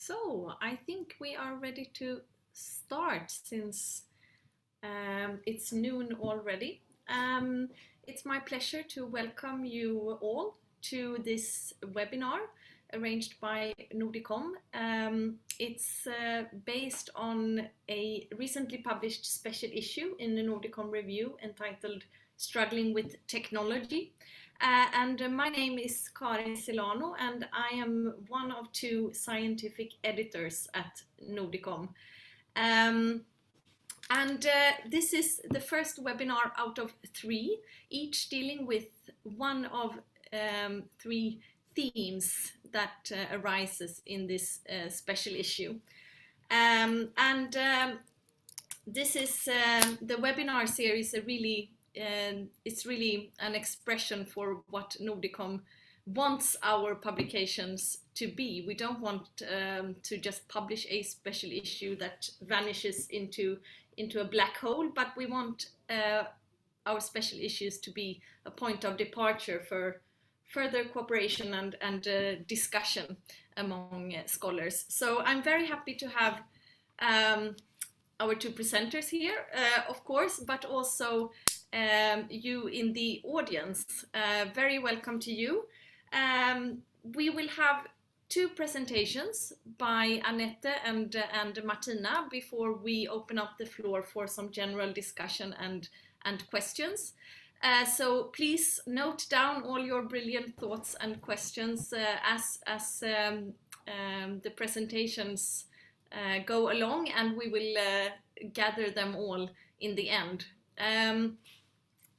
So I think we are ready to start since it's noon already. It's my pleasure to welcome you all to this webinar arranged by Nordicom. It's based on a recently published special issue in the Nordicom Review entitled Struggling with Technology. My name is Karin Silano, and I am one of two scientific editors at Nordicom. This is the first webinar out of 3, each dealing with one of 3 themes that arises in this special issue. This is the webinar series. It's really an expression for what Nordicom wants our publications to be. We don't want to just publish a special issue that vanishes into a black hole, but we want our special issues to be a point of departure for further cooperation and discussion among scholars. So I'm very happy to have our 2 presenters here, of course, but also you in the audience. Very welcome to you. We will have 2 presentations by Annette and Martina before we open up the floor for some general discussion and questions. So please note down all your brilliant thoughts and questions as the presentations go along, and we will gather them all in the end.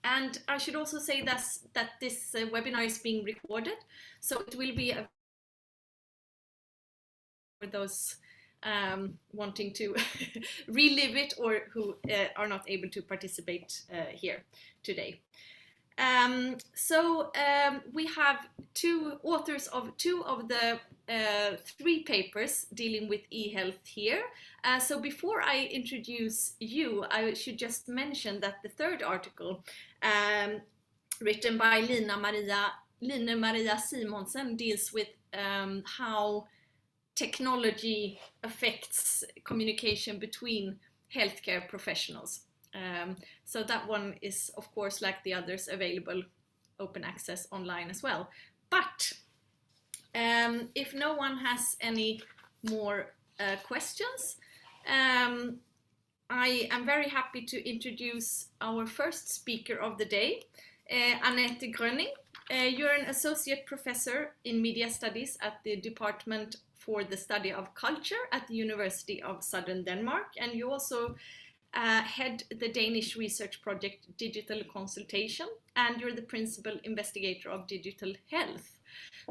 And I should also say that this webinar is being recorded, so it will be for those wanting to relive it or who are not able to participate here today. We have 2 authors of 2 of the 3 papers dealing with eHealth here. So before I introduce you, I should just mention that the 3rd article, written by Line Maria Simonsen, deals with how technology affects communication between healthcare professionals. So that one is, of course, like the others, available open access online as well. But if no one has any more questions, I am very happy to introduce our first speaker of the day, Annette Gröning. You're an associate professor in media studies at the Department for the Study of Culture at the University of Southern Denmark, and you also head the Danish research project Digital Consultation, and you're the principal investigator of digital health.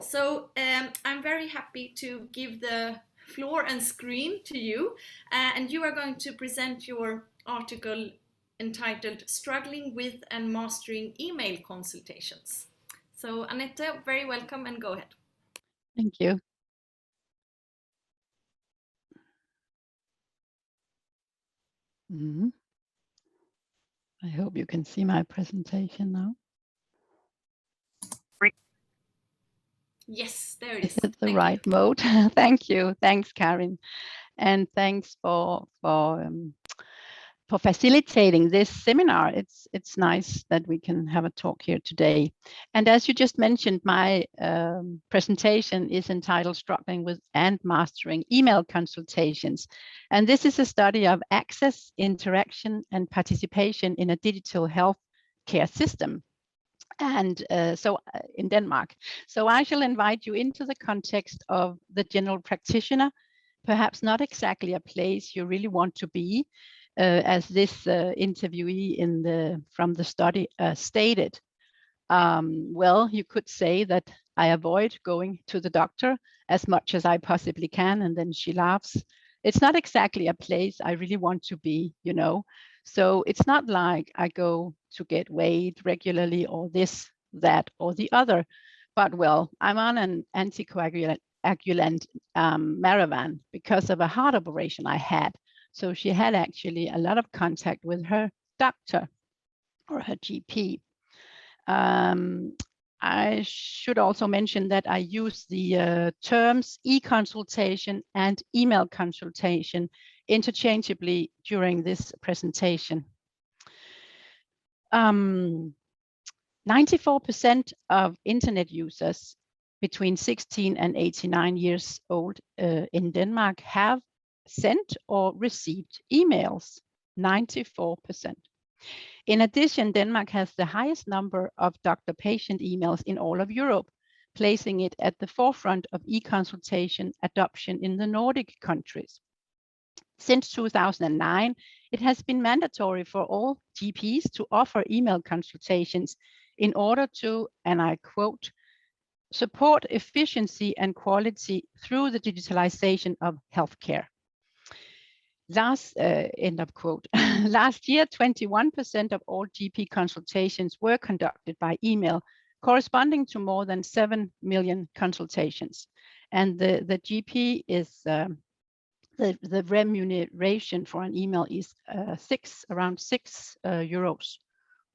So I'm very happy to give the floor and screen to you, and you are going to present your article entitled Struggling with and Mastering Email Consultations. So Annette, very welcome, and go ahead. Thank you. I hope you can see my presentation now. Yes, there it is. Is it the right mode? Thank you. Thanks, Karin. And thanks for facilitating this seminar. It's nice that we can have a talk here today. And as you just mentioned, my presentation is entitled Struggling with and Mastering Email Consultations. And this is a study of access, interaction, and participation in a digital health care system. And in Denmark. So I shall invite you into the context of the general practitioner, perhaps not exactly a place you really want to be, as this interviewee from the study stated. Well, you could say that I avoid going to the doctor as much as I possibly can, and then she laughs. It's not exactly a place I really want to be, you know. So it's not like I go to get weighed regularly or this, that, or the other. But well, I'm on an anticoagulant Maravan because of a heart operation I had. So she had actually a lot of contact with her doctor or her GP. I should also mention that I use the terms e-consultation and email consultation interchangeably during this presentation. 94% of internet users between 16 and 89 years old in Denmark have sent or received emails, 94%. In addition, Denmark has the highest number of doctor-patient emails in all of Europe, placing it at the forefront of e-consultation adoption in the Nordic countries. Since 2009, it has been mandatory for all GPs to offer email consultations in order to, and I quote, support efficiency and quality through the digitalization of healthcare. End of quote. Last year, 21% of all GP consultations were conducted by email, corresponding to more than 7 million consultations. And the GP is, the remuneration for an email is around 6 euros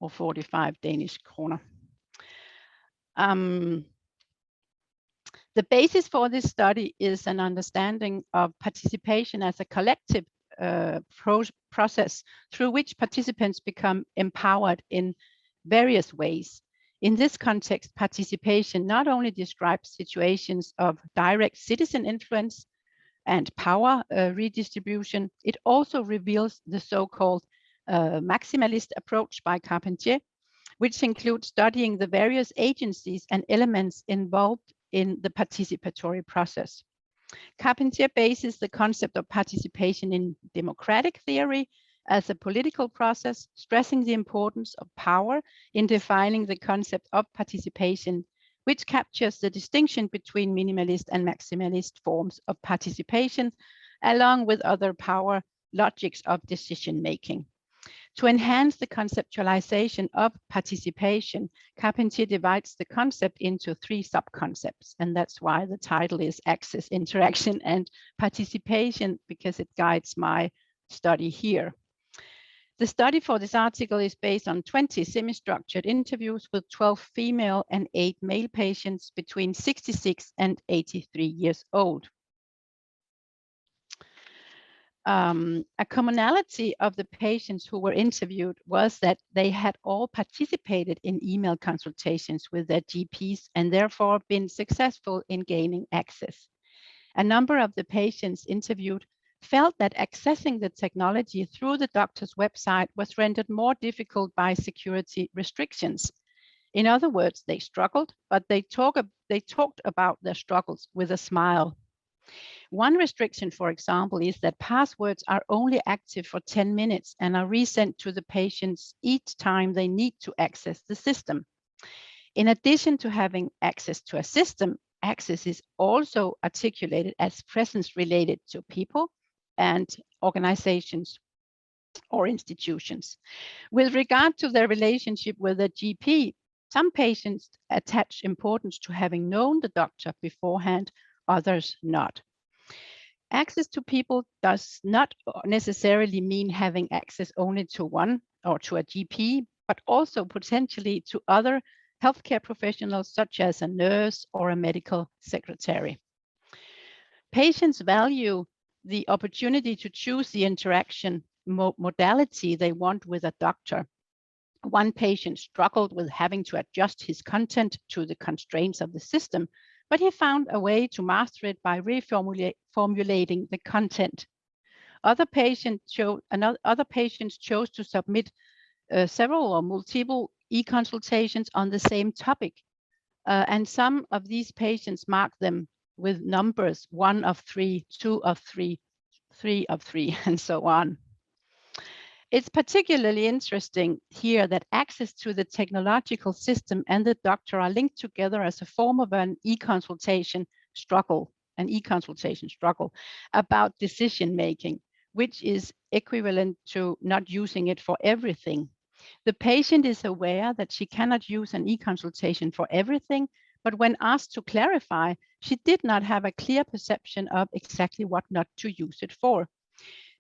or 45 Danish kroner. The basis for this study is an understanding of participation as a collective process through which participants become empowered in various ways. In this context, participation not only describes situations of direct citizen influence and power redistribution, it also reveals the so-called maximalist approach by Carpentier, which includes studying the various agencies and elements involved in the participatory process. Carpentier bases the concept of participation in democratic theory as a political process, stressing the importance of power in defining the concept of participation, which captures the distinction between minimalist and maximalist forms of participation, along with other power logics of decision-making. To enhance the conceptualization of participation, Carpentier divides the concept into 3 sub-concepts, and that's why the title is Access, Interaction, and Participation, because it guides my study here. The study for this article is based on 20 semi-structured interviews with 12 female and 8 male patients between 66 and 83 years old. A commonality of the patients who were interviewed was that they had all participated in email consultations with their GPs and therefore been successful in gaining access. A number of the patients interviewed felt that accessing the technology through the doctor's website was rendered more difficult by security restrictions. In other words, they struggled, but they talked about their struggles with a smile. One restriction, for example, is that passwords are only active for 10 minutes and are resent to the patients each time they need to access the system. In addition to having access to a system, access is also articulated as presence related to people and organizations or institutions. With regard to their relationship with a GP, some patients attach importance to having known the doctor beforehand, others not. Access to people does not necessarily mean having access only to one or to a GP, but also potentially to other healthcare professionals such as a nurse or a medical secretary. Patients value the opportunity to choose the interaction modality they want with a doctor. One patient struggled with having to adjust his content to the constraints of the system, but he found a way to master it by reformulating the content. Other patients chose to submit several or multiple e-consultations on the same topic. And some of these patients marked them with numbers 1 of 3, 2 of 3, 3 of 3, and so on. It's particularly interesting here that access to the technological system and the doctor are linked together as a form of an e-consultation struggle about decision-making, which is equivalent to not using it for everything. The patient is aware that she cannot use an e-consultation for everything, but when asked to clarify, she did not have a clear perception of exactly what not to use it for.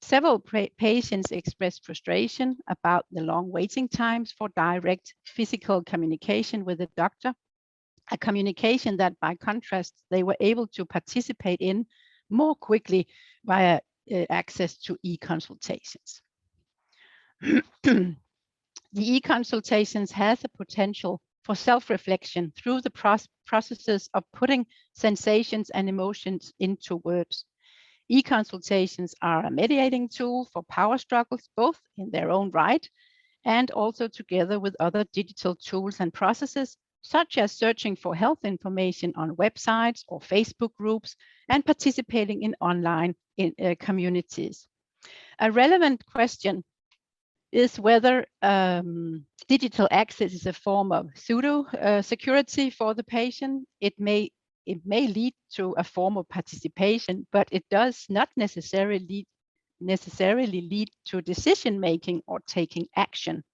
Several patients expressed frustration about the long waiting times for direct physical communication with the doctor. a communication that, by contrast, they were able to participate in more quickly via access to e-consultations. The e-consultations has a potential for self-reflection through the processes of putting sensations and emotions into words. E-consultations are a mediating tool for power struggles, both in their own right and also together with other digital tools and processes, such as searching for health information on websites or Facebook groups and participating in online communities. A relevant question is whether digital access is a form of pseudo security for the patient. It may lead to a form of participation, but it does not necessarily lead to decision making or taking action.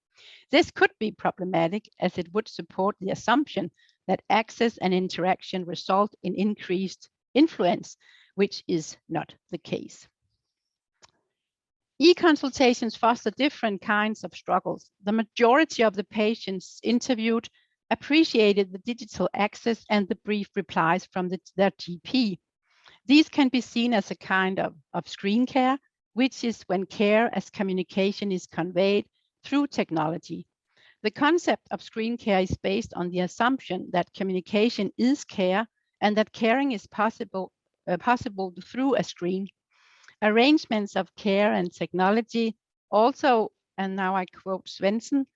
This could be problematic, as it would support the assumption that access and interaction result in increased influence, which is not the case. E-consultations foster different kinds of struggles. The majority of the patients interviewed appreciated the digital access and the brief replies from their GP. These can be seen as a kind of screen care, which is when care as communication is conveyed through technology. The concept of screen care is based on the assumption that communication is care and that caring is possible through a screen. Arrangements of care and technology also, and now I quote Svensen,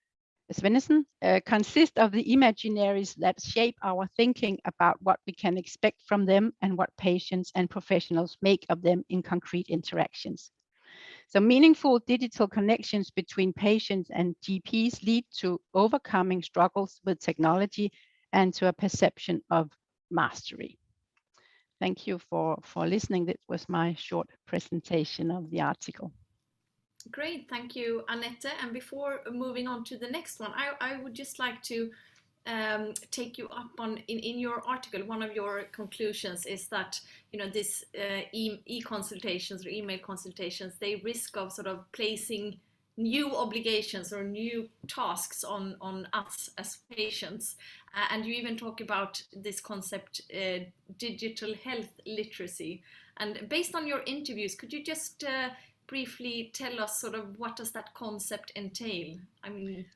consist of the imaginaries that shape our thinking about what we can expect from them and what patients and professionals make of them in concrete interactions. So meaningful digital connections between patients and GPs lead to overcoming struggles with technology and to a perception of mastery. Thank you for listening. This was my short presentation of the article. Great, thank you, Annette. And before moving on to the next one, I would just like to take you up on, in your article, one of your conclusions is that, you know, this e-consultations or email consultations, they risk of sort of placing new obligations or new tasks on us as patients. And you even talk about this concept, digital health literacy. And based on your interviews, could you just briefly tell us sort of what does that concept entail? I mean,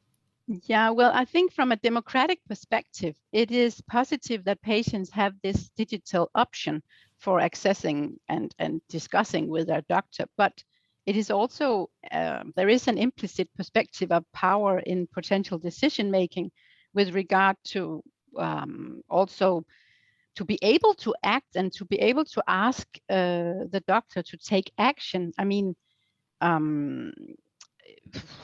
yeah, well, I think from a democratic perspective, it is positive that patients have this digital option for accessing and discussing with their doctor. But it is also, there is an implicit perspective of power in potential decision making with regard to also to be able to act and to be able to ask the doctor to take action. I mean,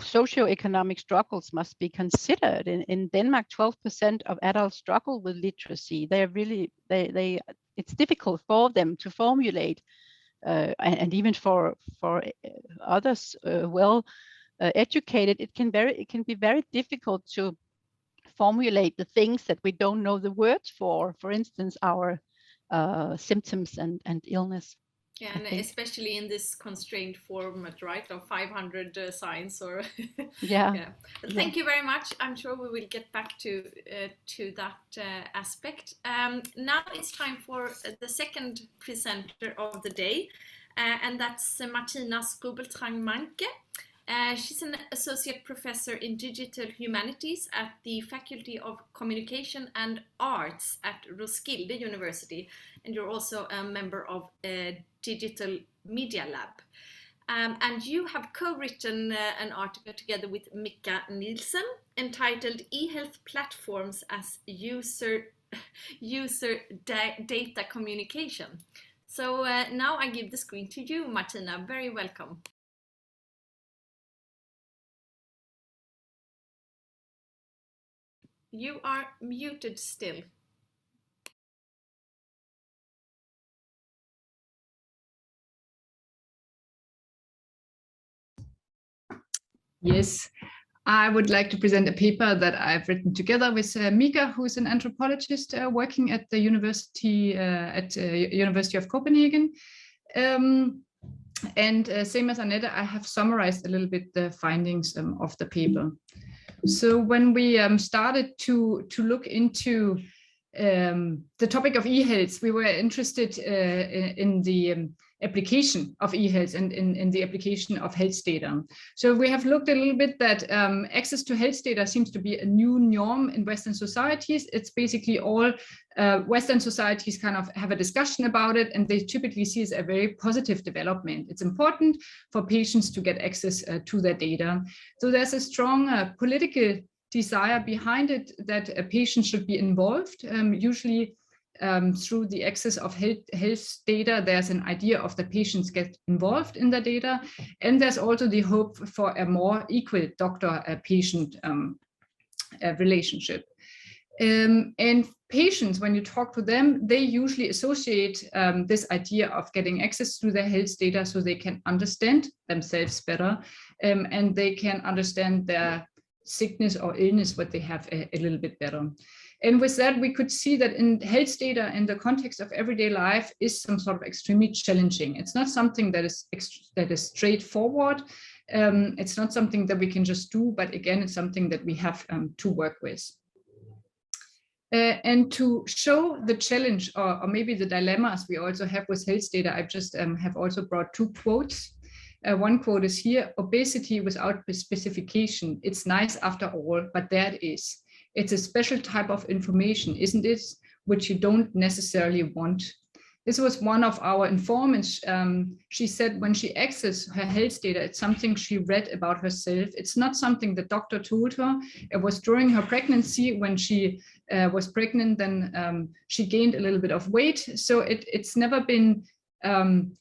socioeconomic struggles must be considered. In Denmark, 12% of adults struggle with literacy. They're really, it's difficult for them to formulate, and even for others well educated, it can be very difficult to formulate the things that we don't know the words for instance, our symptoms and illness. Yeah, and especially in this constrained format, right, of 500 signs or yeah. Yeah. Thank you very much. I'm sure we will get back to that aspect. Now it's time for the second presenter of the day, and that's Martina Skobeltrang-Manke. She's an associate professor in digital humanities at the Faculty of Communication and Arts at Roskilde University, and you're also a member of Digital Media Lab. And you have co-written an article together with Mika Nielsen entitled eHealth Platforms as User Data Communication. So now I give the screen to you, Martina. Very welcome. You are muted still. Yes, I would like to present a paper that I've written together with Mika, who is an anthropologist working at the University of Copenhagen. And same as Annette, I have summarized a little bit the findings of the paper. So when we started to look into the topic of eHealth, we were interested in the application of eHealth and in the application of health data. So we have looked a little bit that access to health data seems to be a new norm in Western societies. It's basically all Western societies kind of have a discussion about it, and they typically see it as a very positive development. It's important for patients to get access to their data. So there's a strong political desire behind it that a patient should be involved. Usually through the access of health data, there's an idea of the patients get involved in the data. And there's also the hope for a more equal doctor-patient relationship. And patients, when you talk to them, they usually associate this idea of getting access to their health data so they can understand themselves better, and they can understand their sickness or illness, what they have a little bit better. And with that, we could see that in health data in the context of everyday life is some sort of extremely challenging. It's not something that is straightforward. It's not something that we can just do, but again, it's something that we have to work with. And to show the challenge or maybe the dilemmas we also have with health data, I just have also brought two quotes. One quote is here: obesity without specification. It's nice after all, but there it is. It's a special type of information, isn't it? Which you don't necessarily want. This was one of our informants. She said when she accessed her health data, it's something she read about herself. It's not something the doctor told her. It was during her pregnancy. When she was pregnant, then she gained a little bit of weight. So it's never been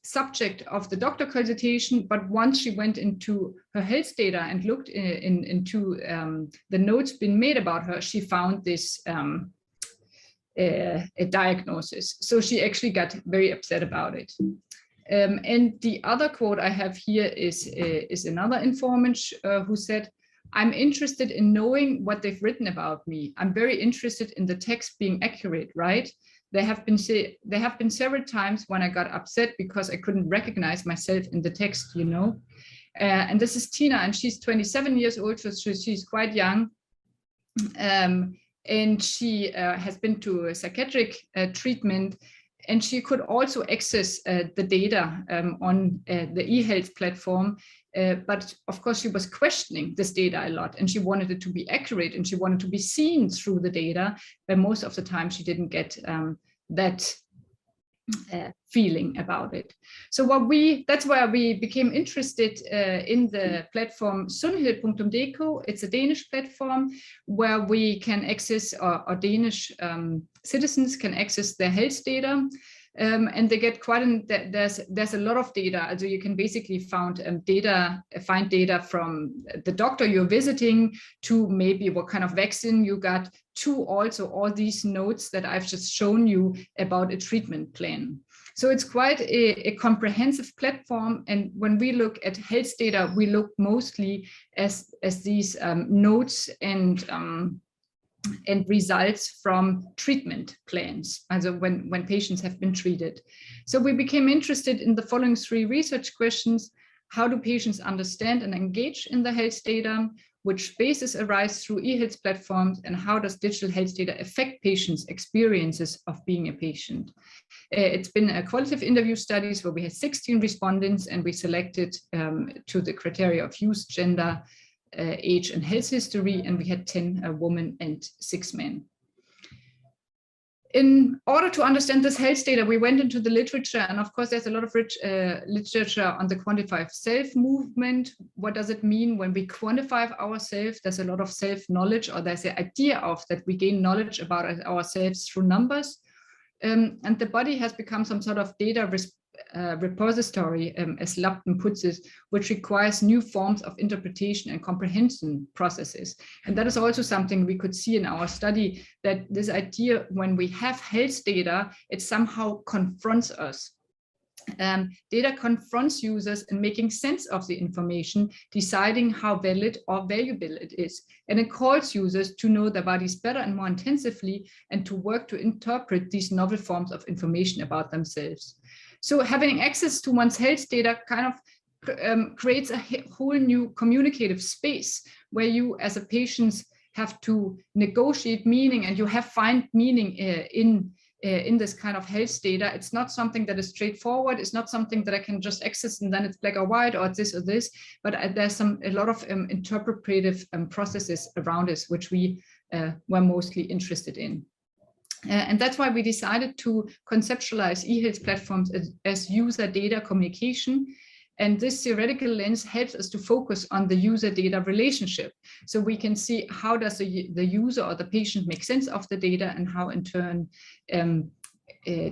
subject of the doctor consultation, but once she went into her health data and looked into the notes being made about her, she found this a diagnosis. So she actually got very upset about it. And the other quote I have here is another informant who said, "I'm interested in knowing what they've written about me. I'm very interested in the text being accurate, right? There have been several times when I got upset because I couldn't recognize myself in the text, you know." And this is Tina, and she's 27 years old, so she's quite young. And she has been to a psychiatric treatment, and she could also access the data on the eHealth platform. But of course, she was questioning this data a lot, and she wanted it to be accurate, and she wanted to be seen through the data. But most of the time, she didn't get that feeling about it. So that's where we became interested in the platform Sundhed.dk. It's a Danish platform where we can access, or Danish citizens can access their health data. And they get there's a lot of data. So you can basically find data from the doctor you're visiting, to maybe what kind of vaccine you got, to also all these notes that I've just shown you about a treatment plan. So it's quite a comprehensive platform. And when we look at health data, we look mostly as these notes and results from treatment plans, also when patients have been treated. So we became interested in the following three research questions. How do patients understand and engage in the health data? Which spaces arise through eHealth platforms? And how does digital health data affect patients' experiences of being a patient? It's been a qualitative interview studies where we had 16 respondents, and we selected to the criteria of use, gender, age, and health history, and we had 10 women and 6 men. In order to understand this health data, we went into the literature, and of course there's a lot of rich literature on the quantified self movement. What does it mean when we quantify ourselves? There's a lot of self-knowledge, or there's the idea of that we gain knowledge about ourselves through numbers. And the body has become some sort of data repository, as Lapton puts it, which requires new forms of interpretation and comprehension processes. And that is also something we could see in our study, that this idea, when we have health data, it somehow confronts us. Data confronts users in making sense of the information, deciding how valid or valuable it is. And it calls users to know their bodies better and more intensively, and to work to interpret these novel forms of information about themselves. So having access to one's health data kind of creates a whole new communicative space where you as a patient have to negotiate meaning, and you find meaning in this kind of health data. It's not something that is straightforward. It's not something that I can just access and then it's black or white or it's this or this, but there's a lot of interpretive processes around this, which we were mostly interested in. And that's why we decided to conceptualize eHealth platforms as user data communication. And this theoretical lens helps us to focus on the user data relationship. So we can see how does the user or the patient make sense of the data, and how in turn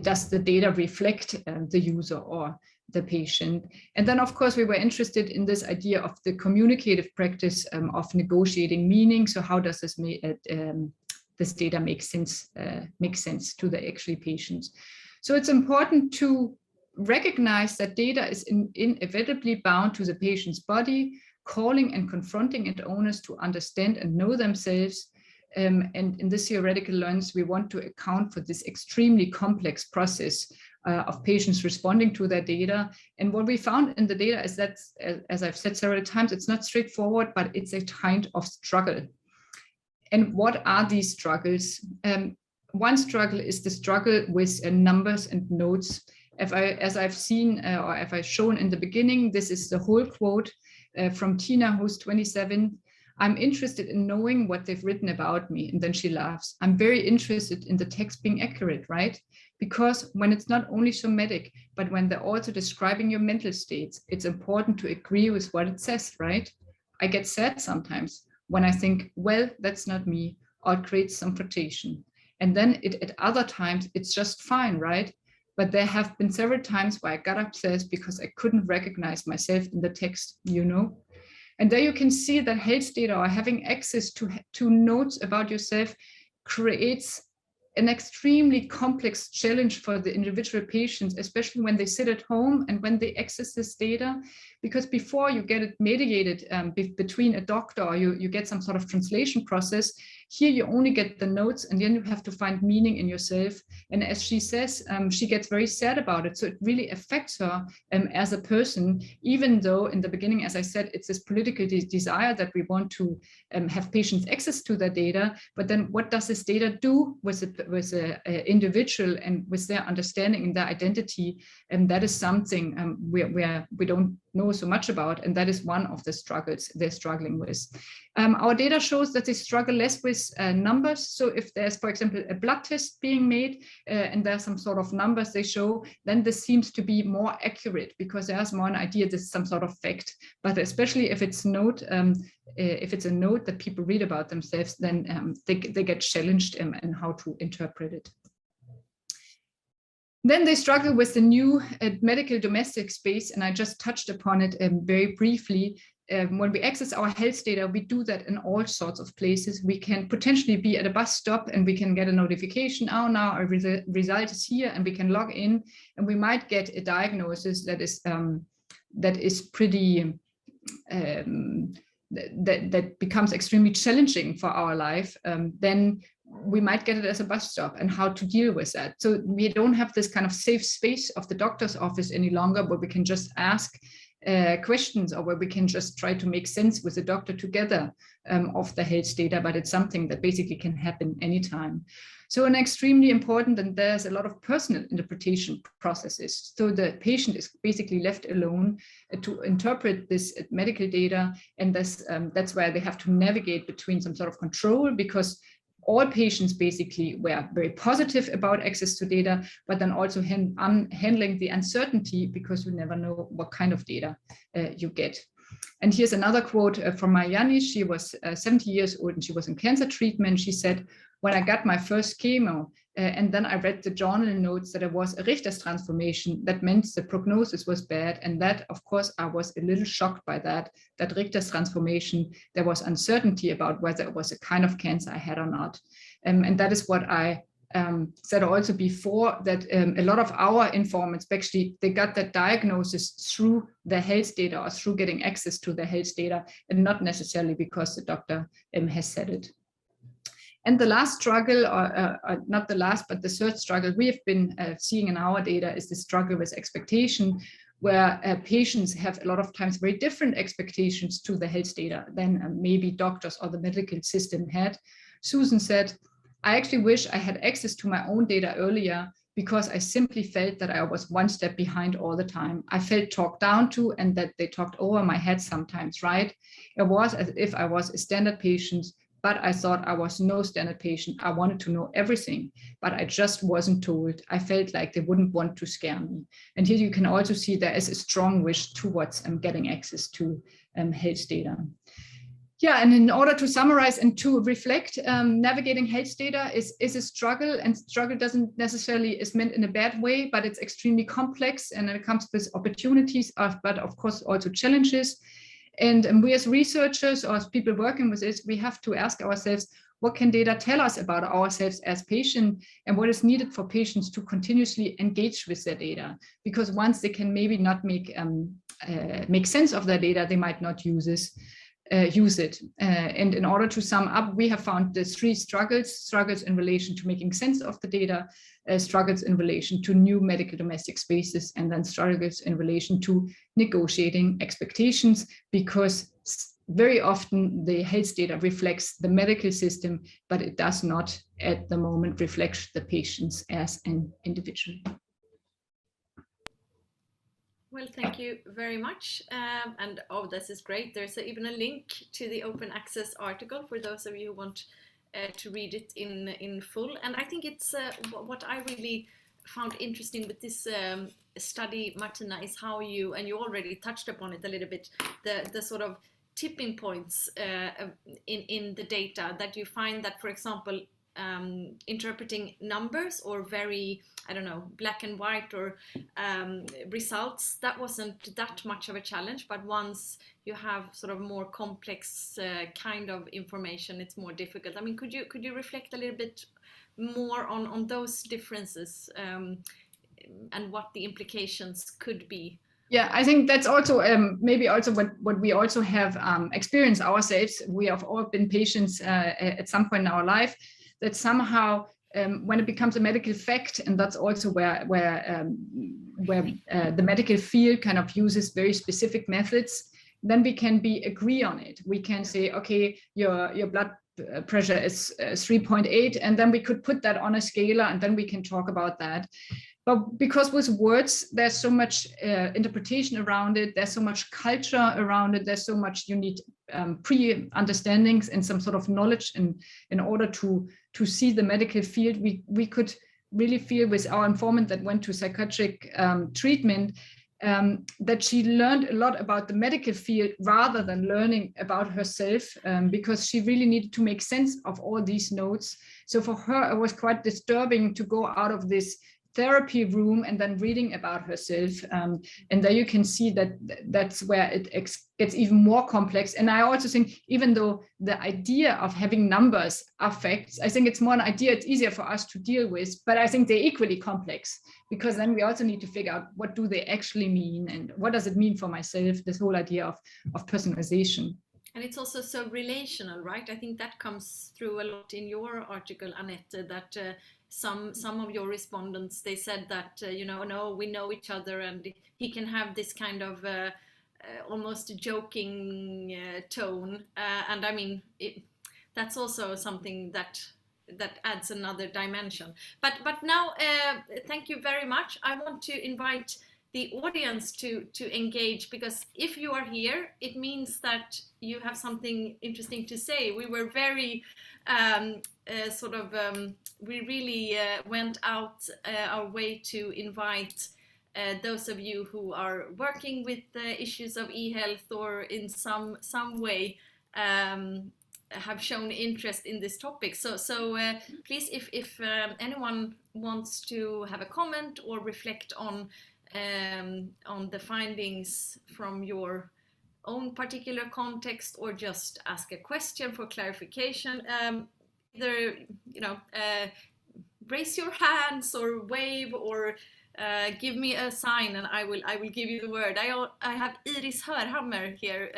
does the data reflect the user or the patient. And then of course we were interested in this idea of the communicative practice of negotiating meaning. So how does this data make sense to the actual patients? So it's important to recognize that data is inevitably bound to the patient's body, calling and confronting its owners to understand and know themselves. And in this theoretical lens, we want to account for this extremely complex process of patients responding to their data. And what we found in the data is that, as I've said several times, it's not straightforward, but it's a kind of struggle. And what are these struggles? One struggle is the struggle with numbers and nodes. As I've seen, or if I've shown in the beginning, this is the whole quote from Tina, who's 27. I'm interested in knowing what they've written about me. And then she laughs. I'm very interested in the text being accurate, right? Because when it's not only somatic, but when they're also describing your mental states, it's important to agree with what it says, right? I get sad sometimes when I think, well, that's not me, or it creates some frustration. And then at other times, it's just fine, right? But there have been several times where I got upset because I couldn't recognize myself in the text, you know? And there you can see that health data, or having access to notes about yourself, creates an extremely complex challenge for the individual patients, especially when they sit at home and when they access this data, because before you get it mediated between a doctor, or you get some sort of translation process, here you only get the notes, and then you have to find meaning in yourself. And as she says, she gets very sad about it. So it really affects her as a person, even though in the beginning, as I said, it's this political desire that we want to have patients access to their data. But then what does this data do with the individual and with their understanding and their identity? And that is something we don't know so much about, and that is one of the struggles they're struggling with. Our data shows that they struggle less with numbers. So if there's, for example, a blood test being made and there's some sort of numbers they show, then this seems to be more accurate because there's more an idea this is some sort of fact. But especially if it's a note that people read about themselves, then they get challenged in how to interpret it. Then they struggle with the new medical domestic space, and I just touched upon it very briefly. When we access our health data, we do that in all sorts of places. We can potentially be at a bus stop and we can get a notification, oh, now our result is here, and we can log in, and we might get a diagnosis that is pretty, that becomes extremely challenging for our life. Then we might get it as a bus stop, and how to deal with that. So we don't have this kind of safe space of the doctor's office any longer, where we can just ask questions, or where we can just try to make sense with the doctor together of the health data, but it's something that basically can happen anytime. So an extremely important, and there's a lot of personal interpretation processes. So the patient is basically left alone to interpret this medical data, and that's where they have to navigate between some sort of control, because all patients basically were very positive about access to data, but then also handling the uncertainty, because you never know what kind of data you get. And here's another quote from Marianne. She was 70 years old and she was in cancer treatment. She said, when I got my first chemo, and then I read the journal notes that there was a Richter's transformation, that meant the prognosis was bad. And that, of course, I was a little shocked by that Richter's transformation, there was uncertainty about whether it was a kind of cancer I had or not. And that is what I said also before, that a lot of our informants, actually, they got that diagnosis through the health data, or through getting access to the health data, and not necessarily because the doctor has said it. And the last struggle, or not the last, but the third struggle we have been seeing in our data, is the struggle with expectation. where patients have a lot of times very different expectations to the health data than maybe doctors or the medical system had. Susan said, I actually wish I had access to my own data earlier, because I simply felt that I was one step behind all the time. I felt talked down to, and that they talked over my head sometimes, right? It was as if I was a standard patient, but I thought I was no standard patient. I wanted to know everything, but I just wasn't told. I felt like they wouldn't want to scare me. And here you can also see there is a strong wish towards getting access to health data. Yeah, and in order to summarize and to reflect, navigating health data is a struggle, and struggle doesn't necessarily is meant in a bad way, but it's extremely complex, and it comes with opportunities, but of course also challenges. And we as researchers or as people working with this, we have to ask ourselves, what can data tell us about ourselves as patients, and what is needed for patients to continuously engage with their data? Because once they can maybe not make sense of their data, they might not use it. And in order to sum up, we have found the three struggles in relation to making sense of the data, struggles in relation to new medical domestic spaces, and then struggles in relation to negotiating expectations, because very often the health data reflects the medical system, but it does not at the moment reflect the patients as an individual. Well, thank you very much. And oh, this is great. There's even a link to the open access article for those of you who want to read it in full. And I think it's what I really found interesting with this study, Martina, is how you, and you already touched upon it a little bit, the sort of tipping points in the data, that you find that, for example, interpreting numbers or very, I don't know, black and white or results, that wasn't that much of a challenge, but once you have sort of more complex kind of information, it's more difficult. I mean, could you reflect a little bit more on those differences and what the implications could be? Yeah, I think that's also maybe also what we also have experienced ourselves. We have all been patients at some point in our life, that somehow when it becomes a medical fact, and that's also where the medical field kind of uses very specific methods, then we can agree on it. We can say, okay, your blood pressure is 3.8, and then we could put that on a scale, and then we can talk about that. But because with words, there's so much interpretation around it, there's so much culture around it, there's so much you need pre-understandings and some sort of knowledge in order to see the medical field. We could really feel with our informant that went to psychiatric treatment that she learned a lot about the medical field rather than learning about herself, because she really needed to make sense of all these notes. So for her, it was quite disturbing to go out of this therapy room and then reading about herself, and there you can see that that's where it gets even more complex. And I also think, even though the idea of having numbers are facts, I think it's more an idea, it's easier for us to deal with, but I think they're equally complex, because then we also need to figure out what do they actually mean, and what does it mean for myself, this whole idea of personalization. And it's also so relational, right? I think that comes through a lot in your article, Annette, that some of your respondents, they said that, no, we know each other, and he can have this kind of almost joking tone. And I mean, that's also something that adds another dimension. But now, thank you very much. I want to invite the audience to engage, because if you are here, it means that you have something interesting to say. We were very we really went out our way to invite those of you who are working with the issues of eHealth, or in some way have shown interest in this topic. So please, if anyone wants to have a comment or reflect on the findings from your own particular context, or just ask a question for clarification, either raise your hands or wave, or give me a sign, and I will give you the word. I have Iris Hörhammer here.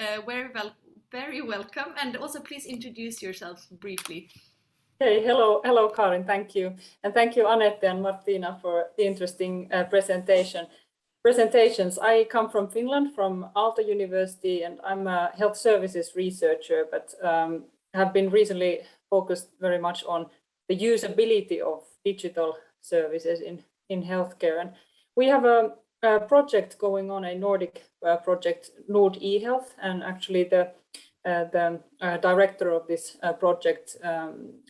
Very welcome, and also please introduce yourself briefly. Hey, hello, Karin. Thank you, and thank you, Annette and Martina, for the interesting presentation. presentations. I come from Finland, from Aalto University, and I'm a health services researcher, but have been recently focused very much on the usability of digital services in healthcare. And we have a project going on, a Nordic project, Nord eHealth, and actually the director of this project,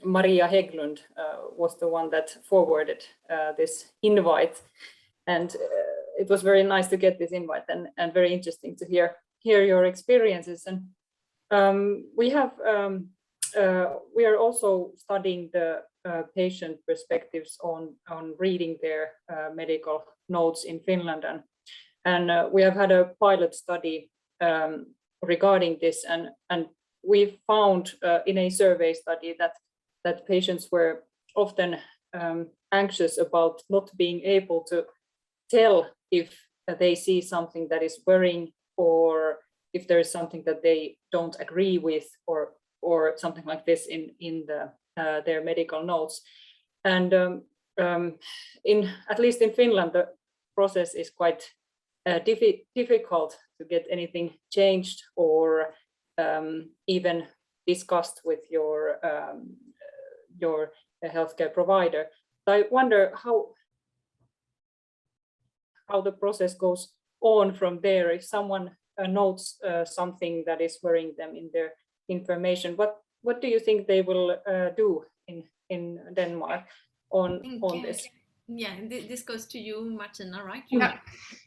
Maria Hägglund, was the one that forwarded this invite. And it was very nice to get this invite, and very interesting to hear your experiences. And we are also studying the patient perspectives on reading their medical notes in Finland, and we have had a pilot study regarding this, and we found in a survey study that patients were often anxious about not being able to tell if they see something that is worrying, or if there is something that they don't agree with, or something like this in their medical notes. And at least in Finland, the process is quite difficult to get anything changed or even discussed with your healthcare provider. I wonder how the process goes on from there. If someone notes something that is worrying them in their information, what do you think they will do in Denmark on this? Yeah, this goes to you, Martina, right? Yeah.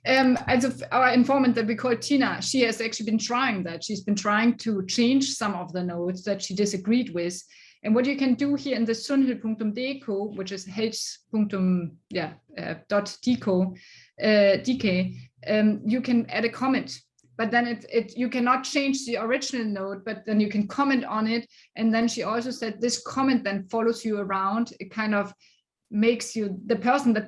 As of our informant that we call Tina, she has actually been trying that. She's been trying to change some of the notes that she disagreed with. And what you can do here in the sundhed.dk, which is health.dk, you can add a comment. But then you cannot change the original note, but then you can comment on it. And then she also said this comment then follows you around. It kind of makes you the person that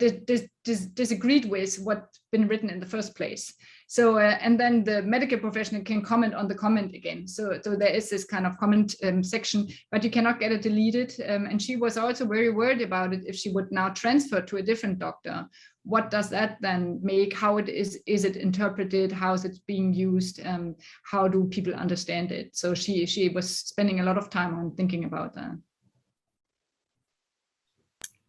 disagreed with what's been written in the first place. So and then the medical professional can comment on the comment again. So there is this kind of comment section, but you cannot get it deleted. And she was also very worried about it if she would now transfer to a different doctor. What does that then make? How it is it interpreted? How is it being used? How do people understand it? So she was spending a lot of time on thinking about that.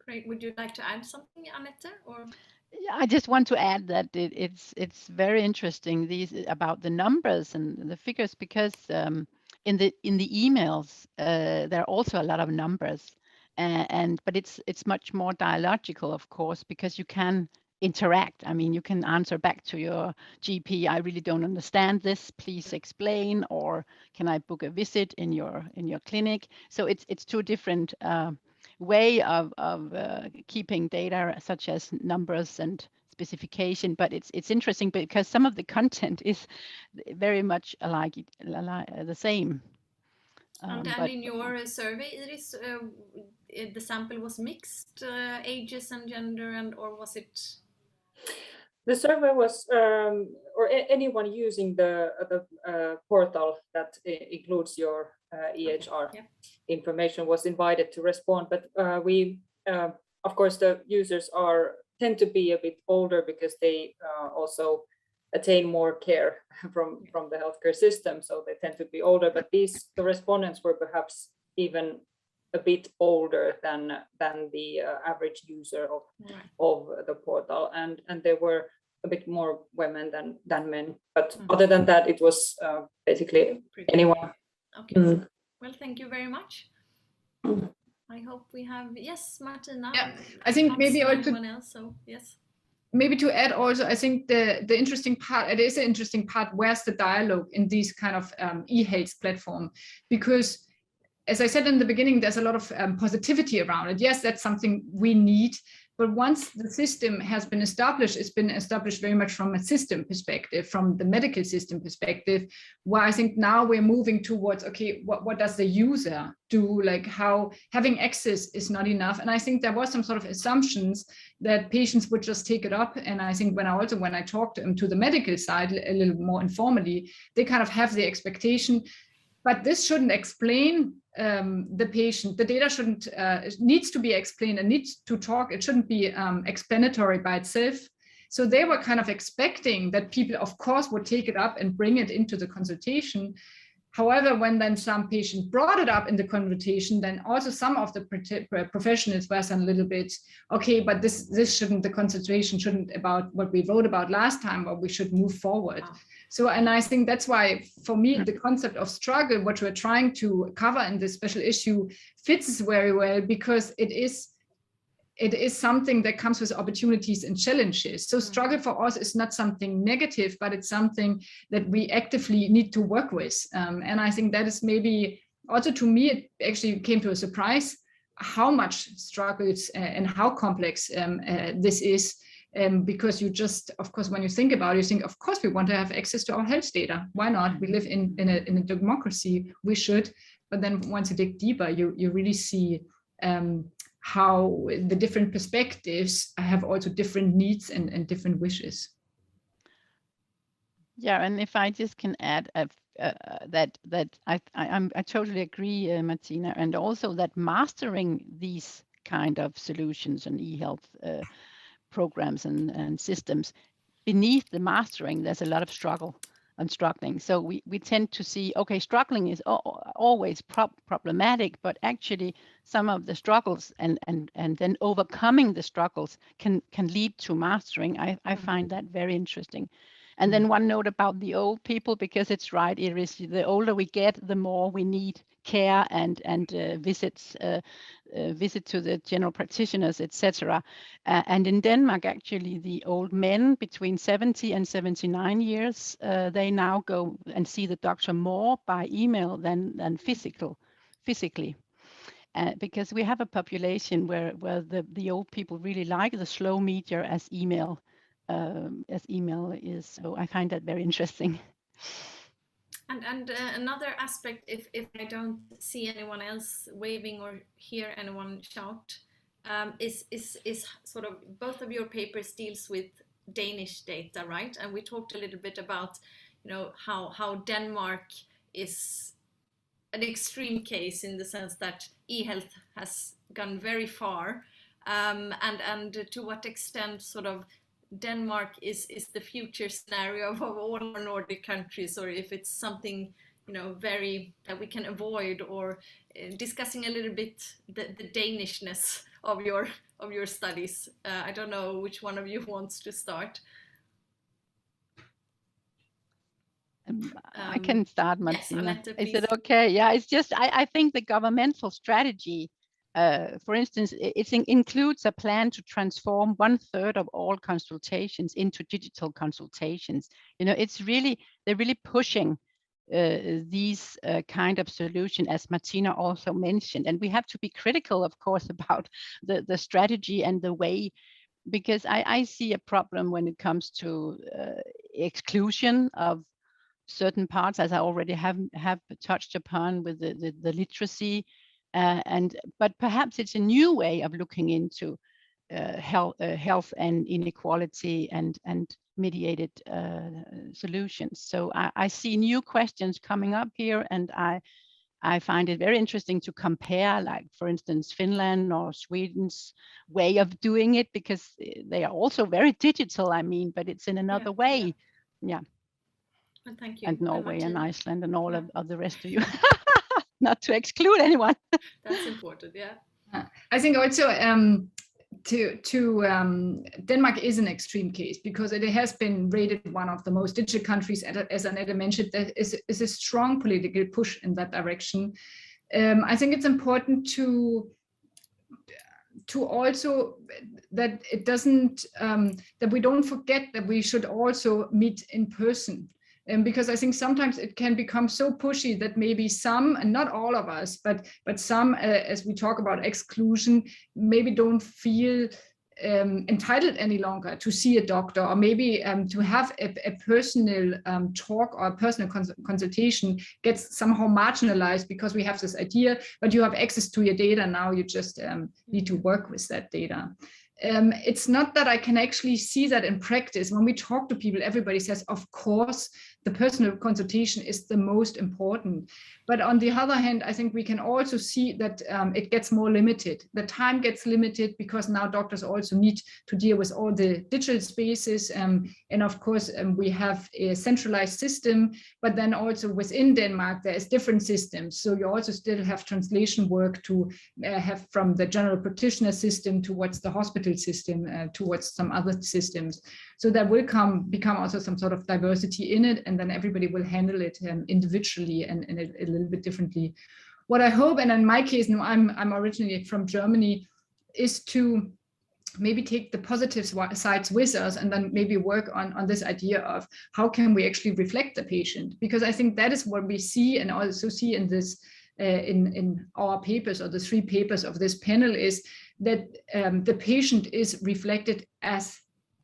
Great. Would you like to add something, Annette? Or yeah, I just want to add that it's very interesting about the numbers and the figures, because in the emails there are also a lot of numbers, but it's much more dialogical, of course, because you can interact. I mean, you can answer back to your GP, I really don't understand this, please explain, or can I book a visit in your clinic? So it's two different way of keeping data, such as numbers and specification, but it's interesting because some of the content is very much alike the same. And in your survey, Iris, the sample was mixed ages and gender, or was it? The survey was, or anyone using the portal that includes your EHR information was invited to respond. But we, of course, the users tend to be a bit older because they also attain more care from the healthcare system, so they tend to be older. But the respondents were perhaps even a bit older than the average user of the portal, and there were a bit more women than men. But other than that, it was basically anyone. Okay. Well, thank you very much. I hope we have Martina. Yeah, I think maybe anyone else. So yes. Maybe to add also, I think the interesting part, it is an interesting part, where's the dialogue in these kind of e-health platform? Because as I said in the beginning, there's a lot of positivity around it. Yes, that's something we need. But once the system has been established, it's been established very much from a system perspective, from the medical system perspective, where I think now we're moving towards, okay, what does the user do? Like how having access is not enough. And I think there was some sort of assumptions that patients would just take it up. And I think when I talked to the medical side a little more informally, they kind of have the expectation, but this shouldn't explain the patient. The data shouldn't, it needs to be explained and needs to talk. It shouldn't be explanatory by itself. So they were kind of expecting that people, of course, would take it up and bring it into the consultation. However, when then some patient brought it up in the consultation, then also some of the professionals were a little bit, okay, but this shouldn't, the consultation shouldn't about what we wrote about last time, or we should move forward. Wow. So, and I think that's why, for me, the concept of struggle, what we're trying to cover in this special issue, fits very well, because it is something that comes with opportunities and challenges. So struggle for us is not something negative, but it's something that we actively need to work with. And I think that is maybe also, to me, it actually came to a surprise how much struggles and how complex this is. Because you just, of course, when you think about it, you think, of course, we want to have access to our health data. Why not? We live in a democracy. We should. But then once you dig deeper, you really see how the different perspectives have also different needs and different wishes. Yeah, and if I just can add that I totally agree, Martina, and also that mastering these kind of solutions and eHealth programs and systems, beneath the mastering, there's a lot of struggle and struggling. So we tend to see, okay, struggling is always problematic, but actually some of the struggles and then overcoming the struggles can lead to mastering. I find that very interesting. And then one note about the old people, because it's right, Iris, the older we get, the more we need care and visits to the general practitioners, etc. And in Denmark, actually, the old men between 70 and 79 years, they now go and see the doctor more by email than physically. Because we have a population where the old people really like the slow media as email is. So I find that very interesting. And another aspect, if I don't see anyone else waving or hear anyone shout, is sort of, both of your papers deals with Danish data, right? And we talked a little bit about, how Denmark is an extreme case in the sense that eHealth has gone very far, and to what extent sort of Denmark is the future scenario of all our Nordic countries, or if it's something very that we can avoid, or discussing a little bit the Danishness of your studies. I don't know which one of you wants to start. I can start, Martina. Yes, Annette, is it okay? Yeah, it's just I think the governmental strategy, for instance, it includes a plan to transform 1/3 of all consultations into digital consultations. They're really pushing these kind of solution, as Martina also mentioned, and we have to be critical, of course, about the strategy and the way, because I see a problem when it comes to exclusion of certain parts, as I already have touched upon with the literacy, but perhaps it's a new way of looking into health and inequality and mediated solutions. So I see new questions coming up here, and I find it very interesting to compare, like, for instance, Finland or Sweden's way of doing it, because they are also very digital, but it's in another way. Yeah. And thank you. And Norway and Iceland and all of the rest of you. Not to exclude anyone. That's important, yeah. I think also Denmark is an extreme case, because it has been rated one of the most digital countries, as Annette mentioned. There is a strong political push in that direction. I think it's important to also that it doesn't that we don't forget that we should also meet in person. Because I think sometimes it can become so pushy that maybe some, and not all of us, but some, as we talk about exclusion, maybe don't feel entitled any longer to see a doctor, or maybe to have a personal talk or a personal consultation gets somehow marginalized, because we have this idea, but you have access to your data now, you just need to work with that data. it's not that I can actually see that in practice. When we talk to people, everybody says, of course, the personal consultation is the most important. But on the other hand, I think we can also see that it gets more limited. The time gets limited because now doctors also need to deal with all the digital spaces. And of course, we have a centralized system, but then also within Denmark, there is different systems. So you also still have translation work to have from the general practitioner system towards the hospital system, towards some other systems. So there will become also some sort of diversity in it, and then everybody will handle it individually and a little bit differently. What I hope, and in my case, now I'm originally from Germany, is to maybe take the positive sides with us and then maybe work on this idea of how can we actually reflect the patient, because I think that is what we see and also see in this in our papers, or the 3 papers of this panel, is that the patient is reflected as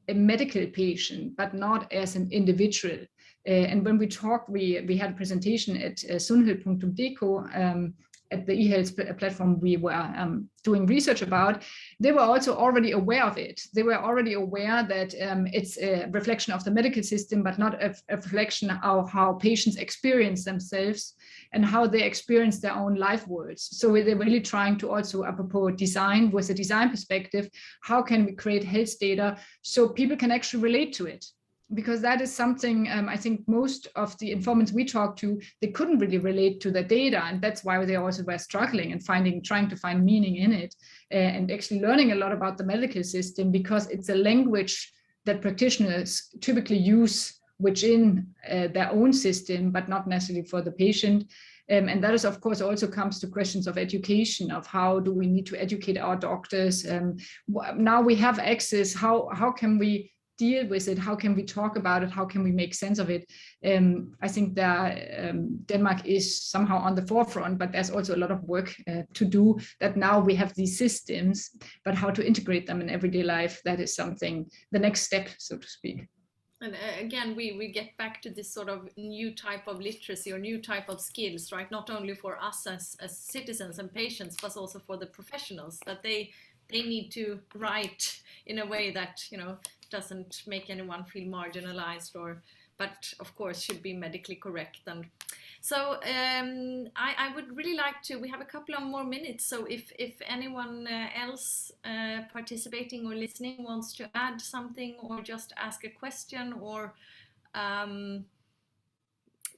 a medical patient, but not as an individual. And when we talked, we had a presentation at sundhed.dk at the eHealth platform we were doing research about. They were also already aware of it. They were already aware that it's a reflection of the medical system, but not a reflection of how patients experience themselves and how they experience their own life worlds. So they're really trying to also, apropos design, with a design perspective, how can we create health data so people can actually relate to it? Because that is something I think most of the informants we talked to, they couldn't really relate to the data, and that's why they also were struggling and trying to find meaning in it, and actually learning a lot about the medical system, because it's a language that practitioners typically use within their own system, but not necessarily for the patient. And that is, of course, also comes to questions of education, of how do we need to educate our doctors. Now we have access, how can we deal with it? How can we talk about it? How can we make sense of it? I think that Denmark is somehow on the forefront, but there's also a lot of work to do, that now we have these systems, but how to integrate them in everyday life, that is something, the next step, so to speak. And again, we get back to this sort of new type of literacy or new type of skills, right? Not only for us as citizens and patients, but also for the professionals, that they need to write in a way that, you know, doesn't make anyone feel marginalized, but of course should be medically correct. And so I would really like to, we have a couple of more minutes, so if anyone else participating or listening wants to add something or just ask a question or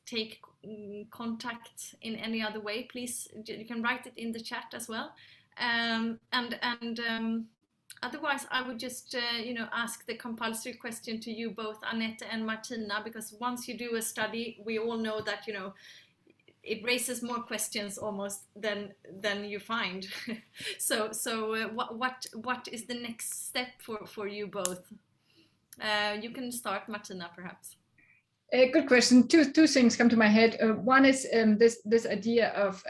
take contact in any other way, please, you can write it in the chat as well. Otherwise, I would just, ask the compulsory question to you both, Annette and Martina, because once you do a study, we all know that, it raises more questions almost than you find. So what is the next step for you both? You can start, Martina, perhaps. Good question. Two things come to my head. One is this idea of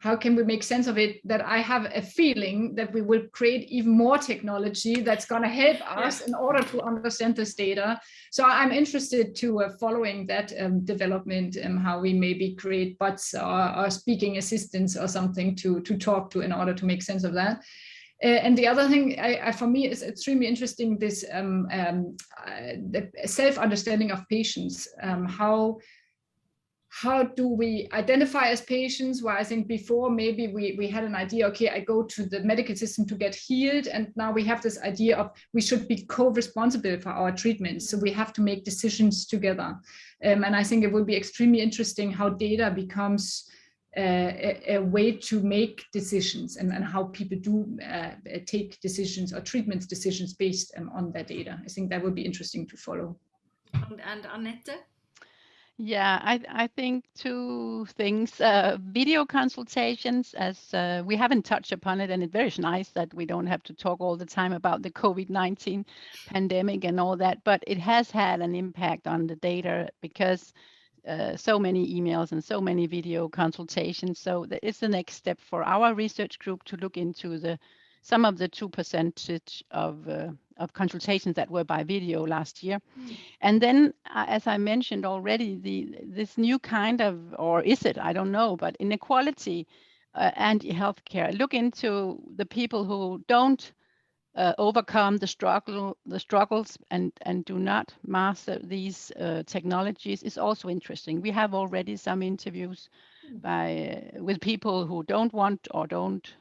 how can we make sense of it, that I have a feeling that we will create even more technology that's going to help us in order to understand this data. So I'm interested to following that development and how we maybe create bots or speaking assistants or something to talk to in order to make sense of that. And the other thing for me is extremely interesting, this the self-understanding of patients. How do we identify as patients, where I think before maybe we had an idea, okay, I go to the medical system to get healed, and now we have this idea of we should be co-responsible for our treatments, so we have to make decisions together. And I think it will be extremely interesting how data becomes a way to make decisions, and how people do take decisions or treatments decisions based on that data. I think that would be interesting to follow. And Annette? Yeah, I think 2 things. Video consultations, as we haven't touched upon it, and it's very nice that we don't have to talk all the time about the COVID-19 pandemic and all that, but it has had an impact on the data because so many emails and so many video consultations. So it's the next step for our research group to look into some of the 2% of consultations that were by video last year. And then, as I mentioned already, this new kind of, or is it, I don't know, but inequality and healthcare. Look into the people who don't overcome the struggles and do not master these technologies is also interesting. We have already some interviews with people who don't want or don't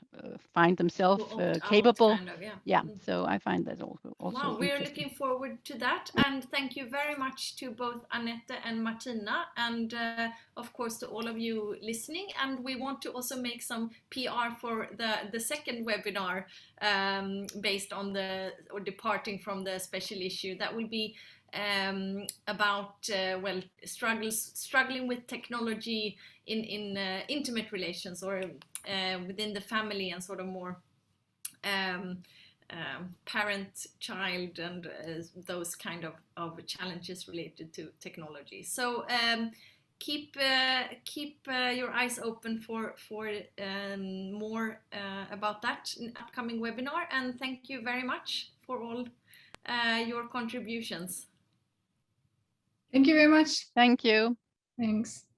find themselves capable. Kind of, yeah. So I find that also wow, we're looking forward to that, and thank you very much to both Annette and Martina, and of course to all of you listening. And we want to also make some PR for the second webinar based on departing from the special issue that will be about well, struggling with technology in intimate relations, or within the family, and sort of more parent child and those kind of challenges related to technology. So keep your eyes open for more about that in upcoming webinar, and thank you very much for all your contributions. Thank you very much. Thank you. Thanks.